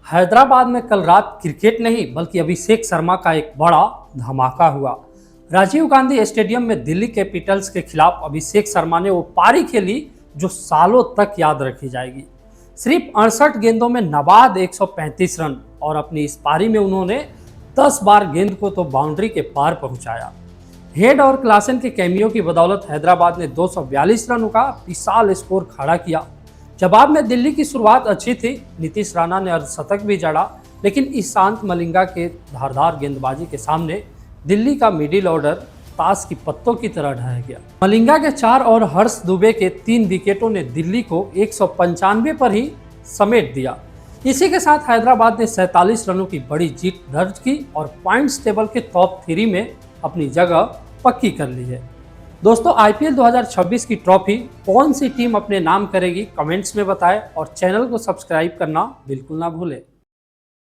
हैदराबाद में कल रात क्रिकेट नहीं बल्कि अभिषेक शर्मा का एक बड़ा धमाका हुआ। राजीव गांधी स्टेडियम में दिल्ली कैपिटल्स के खिलाफ अभिषेक शर्मा ने वो पारी खेली जो सालों तक याद रखी जाएगी। सिर्फ 68 गेंदों में नवाद 135 रन और अपनी इस पारी में उन्होंने 10 बार गेंद को तो बाउंड्री के पार पहुंचाया। हेड और क्लासन के कैमियो की बदौलत हैदराबाद ने 242 रनों का विशाल स्कोर खड़ा किया। जवाब में दिल्ली की शुरुआत अच्छी थी, नीतीश राणा ने अर्धशतक भी जड़ा, लेकिन ईशांत मलिंगा के धारदार गेंदबाजी के सामने दिल्ली का मिडिल ऑर्डर ताश की पत्तों की तरह ढह गया। मलिंगा के 4 और हर्ष दुबे के 3 विकेटों ने दिल्ली को 195 पर ही समेट दिया। इसी के साथ हैदराबाद ने 47 रनों की बड़ी जीत दर्ज की और पॉइंट्स टेबल के टॉप 3 में अपनी जगह पक्की कर ली है। दोस्तों, आईपीएल 2026 की ट्रॉफी कौन सी टीम अपने नाम करेगी, कमेंट्स में बताएं और चैनल को सब्सक्राइब करना बिल्कुल ना भूलें।